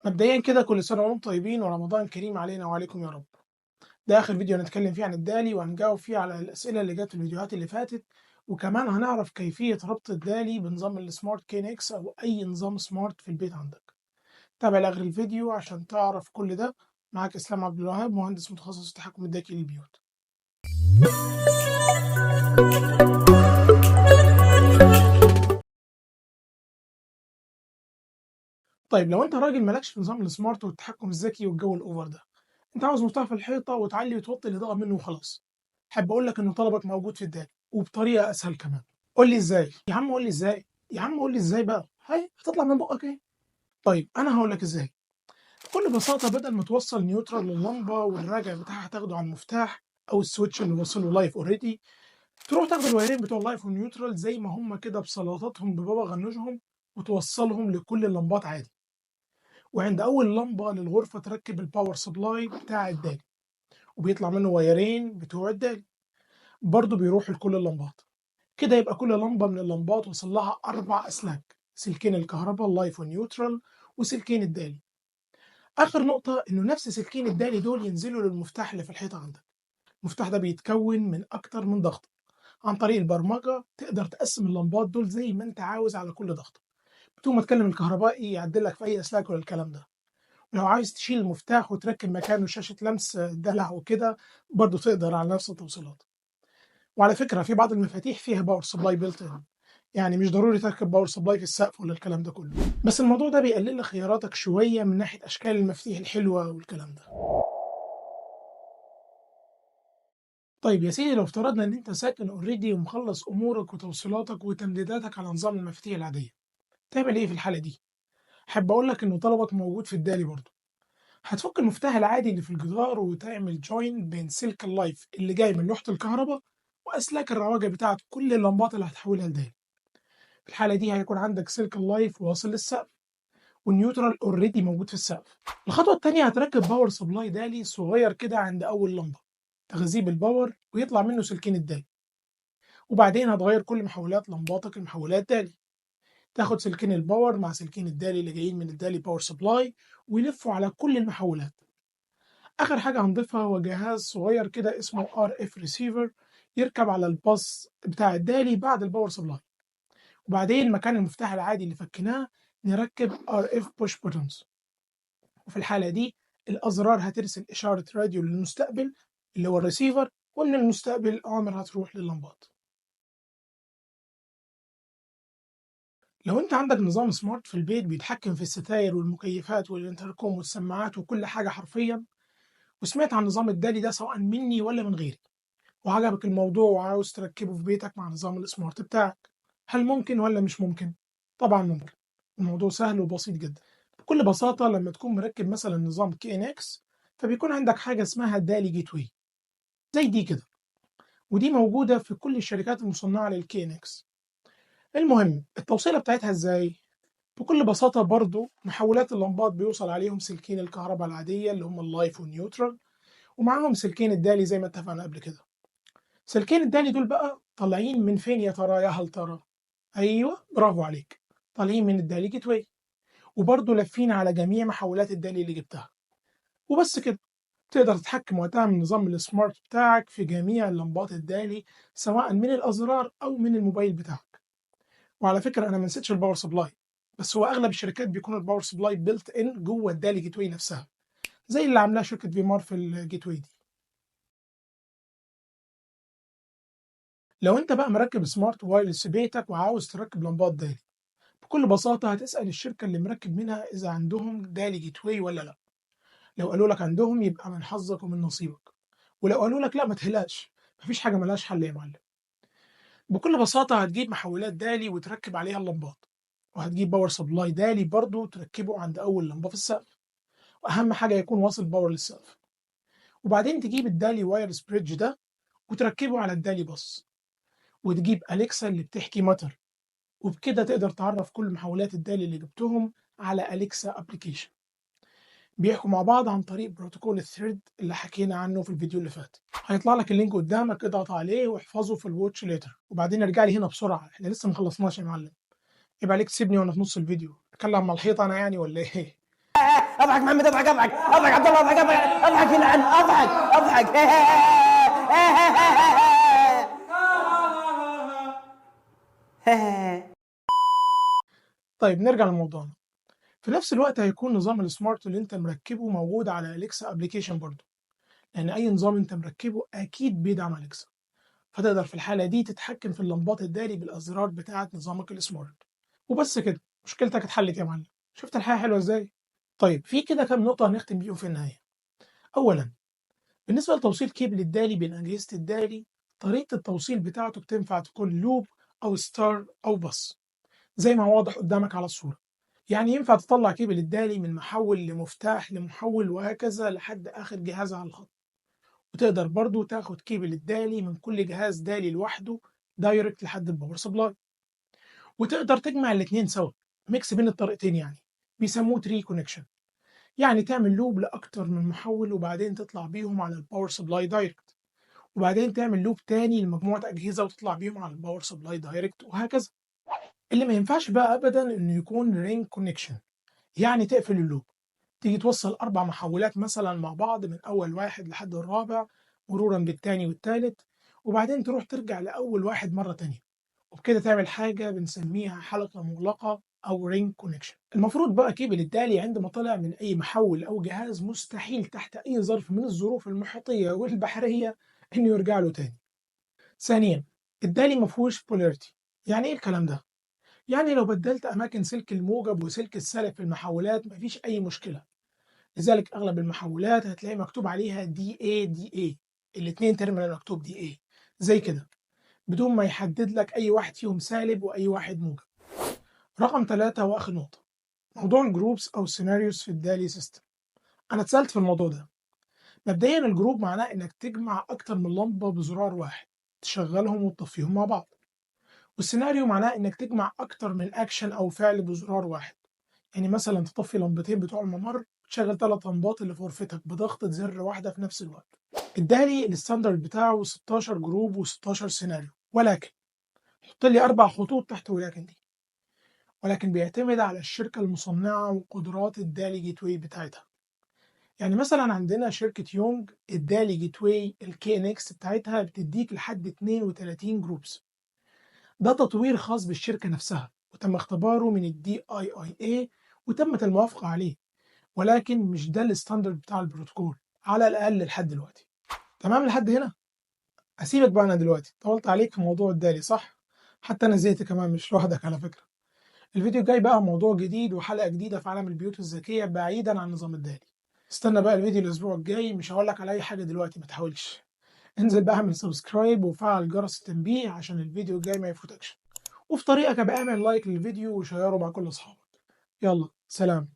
مبدئيًا كده كل سنة وأنتم طيبين ورمضان كريم علينا وعليكم يا رب. ده آخر فيديو هنتكلم فيه عن الدالي وهنجاوب فيه على الأسئلة اللي جات في الفيديوهات اللي فاتت، وكمان هنعرف كيفية ربط الدالي بنظام السمارت كينكس أو أي نظام سمارت في البيت عندك. تابع لآخر الفيديو عشان تعرف كل ده. معاك إسلام عبد الوهاب مهندس متخصص التحكم الذكي للبيوت. طيب لو أنت راجل مالكش في نظام السمارت والتحكم الذكي والجو الأوفر ده، أنت عاوز مفتاح في الحيطة وتعلي وتوطي الإضاءة منه وخلاص. أحب أقول لك إن طلبك موجود في الدالي وبطريقة أسهل كمان. قُل لي إزاي؟ يا عم قُل لي إزاي؟ يا عم قُل لي إزاي بقى؟ أهي هتطلع من بُقّك أهي. طيب أنا هاقول لك إزاي. بكل بساطة بدل ما توصّل نيوترال لللمبة والراجع بتاعها تاخده على المفتاح أو السويتش اللي واصل له live already، تروح تاخد الوايرين بتوع الlive والneutral زي ما هم كده بسلاطاتهم ببابا غنوجهم وتوصّلهم لكل اللمبات عادي. وعند أول لمبة للغرفة تركب الpower supply بتاع الدالي، وبيطلع منه وايرين بتوع الدالي، برضه بيروحوا لكل اللمبات. كده يبقى كل لمبة من اللمبات وصل لها 4 أسلاك، سلكين الكهربا اللايف والنيوترال وسلكين الدالي. آخر نقطة إنه نفس سلكين الدالي دول ينزلوا للمفتاح اللي في الحيطة عندك. المفتاح ده بيتكون من أكتر من ضغطة. عن طريق البرمجة تقدر تقسم اللمبات دول زي ما أنت عاوز على كل ضغطة، بدون ما تكلم الكهربائي يعدل لك في أي أسلاك ولا الكلام ده. ولو عايز تشيل المفتاح وتركب مكانه شاشة لمس دلع وكده، برضه تقدر على نفس التوصيلات. وعلى فكرة في بعض المفاتيح فيها باور سبلاي built in، يعني مش ضروري تركب باور سبلاي في السقف ولا الكلام ده كله، بس الموضوع ده بيقلل لك خياراتك شوية من ناحية أشكال المفاتيح الحلوة والكلام ده. طيب يا سيدي لو افترضنا إن أنت ساكن اوريدي ومخلص أمورك وتوصيلاتك وتمديداتك على نظام المفاتيح العادية، تعمل إيه في الحالة دي؟ أحب أقول لك إن طلبك موجود في الدالي برضه. هتفك المفتاح العادي اللي في الجدار وتعمل جوين بين سلك اللايف اللي جاي من لوحة الكهرباء وأسلاك الرواجع بتاعة كل اللمبات اللي هتحولها لدالي. في الحالة دي هيكون عندك سلك اللايف واصل للسقف والنيوترال اوريدي موجود في السقف. الخطوة التانية هتركب باور سبلاي دالي صغير كده عند أول لمبة، تغذيه بالباور ويطلع منه سلكين الدالي. وبعدين هتغير كل محولات لمباتك لمحولات دالي، تاخد سلكين الباور مع سلكين الدالي اللي جايين من الدالي باور سبلاي ويلفوا على كل المحولات. آخر حاجة هنضيفها هو جهاز صغير كده اسمه RF receiver يركب على الباص بتاع الدالي بعد الباور سبلاي. وبعدين مكان المفتاح العادي اللي فكيناه نركب RF push buttons، وفي الحالة دي الأزرار هترسل إشارة راديو للمستقبل اللي هو الريسيفر، ومن المستقبل الأوامر هتروح لللمبات. لو أنت عندك نظام سمارت في البيت بيتحكم في الستاير والمكيفات والانتركوم والسماعات وكل حاجة حرفيا، وسمعت عن نظام الدالي ده سواء مني ولا من غيري، وعجبك الموضوع وعاوز تركبه في بيتك مع نظام السمارت بتاعك، هل ممكن ولا مش ممكن؟ طبعا ممكن. الموضوع سهل وبسيط جدا. بكل بساطة لما تكون مركب مثلا نظام KNX فبيكون عندك حاجة اسمها دالي جيت واي زي دي كده، ودي موجودة في كل الشركات المصنعة للKNX. المهم التوصيلة بتاعتها ازاي؟ بكل بساطة برضو محولات اللمبات بيوصل عليهم سلكين الكهرباء العادية اللي هم اللايف والنيوترال، ومعاهم سلكين الدالي زي ما اتفقنا قبل كده. سلكين الدالي دول بقى طالعين من فين يا ترى يا هل ترى؟ أيوه برافو عليك، طالعين من الدالي جيت واي، وبرضه لافين على جميع محولات الدالي اللي جبتها. وبس كده تقدر تتحكم وقتها من نظام السمارت بتاعك في جميع لمبات الدالي سواء من الأزرار أو من الموبايل بتاعك. وعلى فكرة أنا ما نسيتش الباور سبلاي، بس هو أغلب الشركات بيكون الباور سبلاي بيلت إن جوه الدالي جيت واي نفسها، زي اللي عاملاها شركة فيمار في الجيت واي دي. لو أنت بقى مركب سمارت وايرلس في بيتك وعاوز تركب لمبات دالي، بكل بساطة هتسأل الشركة اللي مركب منها إذا عندهم دالي جيت واي ولا لأ. لو قالوا لك عندهم يبقى من حظك ومن نصيبك، ولو قالوا لك لأ ما تقلقش، مفيش حاجة ملهاش حل يا معلم. بكل بساطة هتجيب محولات دالي وتركب عليها اللمبات، وهتجيب باور سبلاي دالي برضه تركبه عند أول لمبة في السقف، وأهم حاجة يكون واصل باور للسقف. وبعدين تجيب الدالي وايرلس بريدج ده وتركبه على الدالي باص، وتجيب أليكسا اللي بتحكي مطر، وبكده تقدر تعرف كل محولات الدالي اللي جبتهم على أليكسا ابلكيشن. بيحكوا مع بعض عن طريق بروتوكول الثريد اللي حكينا عنه في الفيديو اللي فات. هيطلع لك اللينك قدامك، اضغط عليه واحفظه في الواتش ليتر، وبعدين ارجع لي هنا بسرعه، احنا لسه ما خلصناش يا معلم. يبقى عليك تسيبني وانا في نص الفيديو اتكلم مع الحيط انا يعني ولا ايه؟ اضحك محمد، اضحك اضحك اضحك عبد الله، اضحك اضحك اضحك يلعن، اضحك اضحك. طيب نرجع لموضوعنا. في نفس الوقت هيكون نظام السمارت اللي انت مركبه موجود على اليكسا ابلكيشن برضه، لان اي نظام انت مركبه اكيد بيدعم اليكسا، فتقدر في الحاله دي تتحكم في اللمبات الداري بالازرار بتاعه نظامك السمارت. وبس كده مشكلتك اتحلت يا معلم. شفت الحياه حلوه ازاي؟ طيب في كده كام نقطه هنختم بيهم في النهايه. اولا، بالنسبه لتوصيل كيبل الداري بين اجهزه الداري، طريقه التوصيل بتاعته بتنفع تكون لوب او ستار او بس، زي ما هو واضح قدامك على الصوره. يعني ينفع تطلع كيبل الدالي من محول لمفتاح لمحول وهكذا لحد آخر جهاز على الخط. وتقدر برضو تاخد كيبل الدالي من كل جهاز دالي لوحده دايركت لحد الباور سبلاي. وتقدر تجمع الاتنين سوا، ميكس بين الطريقتين يعني، بيسموه تري كونكشن. يعني تعمل لوب لأكتر من محول وبعدين تطلع بيهم على الباور سبلاي دايركت، وبعدين تعمل لوب تاني لمجموعة أجهزة وتطلع بيهم على الباور سبلاي دايركت وهكذا. اللي ما ينفعش بقى أبدا إنه يكون رينج كونكشن، يعني تقفل اللوب، تيجي توصل 4 محولات مثلا مع بعض من أول واحد لحد الرابع مرورا بالتاني والتالت، وبعدين تروح ترجع لأول واحد مرة تانية، وبكده تعمل حاجة بنسميها حلقة مغلقة أو رينج كونكشن. المفروض بقى كيبل الدالي عندما طلع من أي محول أو جهاز مستحيل تحت أي ظرف من الظروف المحيطية والبحرية إنه يرجع له تاني. ثانيا، الدالي مفهوش بولاريتي. يعني إيه الكلام ده؟ يعني لو بدلت أماكن سلك الموجب وسلك السالب في المحولات مفيش أي مشكلة. لذلك أغلب المحولات هتلاقي مكتوب عليها دي اي دي اي، الاتنين تيرمينال مكتوب دي اي زي كده، بدون ما يحدد لك أي واحد فيهم سالب وأي واحد موجب. رقم 3 وآخر نقطة، موضوع الجروبس أو السيناريوز في الدالي سيستم. أنا اتسألت في الموضوع ده. مبدئيا الجروب معناه إنك تجمع أكتر من لمبة بزرار واحد، تشغلهم وتطفيهم مع بعض. والسيناريو معناه إنك تجمع أكتر من أكشن أو فعل بزرار واحد، يعني مثلا تطفي لمبتين بتوع الممر وتشغل 3 لمبات اللي في غرفتك بضغطة زر واحدة في نفس الوقت. الدالي الستاندرد بتاعه 16 جروب و16 سيناريو، ولكن حط لي 4 خطوط تحت ولكن دي، ولكن بيعتمد على الشركة المصنعة وقدرات الدالي جيت واي بتاعتها. يعني مثلا عندنا شركة يونج، الدالي جيت واي الكي ان اكس بتاعتها بتديك لحد 32 جروبس. ده تطوير خاص بالشركة نفسها وتم اختباره من الدي اي اي اي وتمت الموافقة عليه، ولكن مش ده الستاندرد بتاع البروتوكول على الأقل لحد دلوقتي. تمام لحد هنا؟ أسيبك بقى، أنا دلوقتي طولت عليك في موضوع الدالي صح؟ حتى أنا زهقت كمان، مش لوحدك على فكرة. الفيديو الجاي بقى موضوع جديد وحلقة جديدة في عالم البيوت الذكية بعيدا عن نظام الدالي. استنى بقى الفيديو الأسبوع الجاي، مش هقولك على أي حاجة دلوقتي، ما تحاولش. انزل بقى اعمل سبسكرايب وفعل جرس التنبيه عشان الفيديو الجاي ما يفوتكش، وفي طريقك ابقى اعمل لايك للفيديو وشيره مع كل اصحابك. يلا سلام.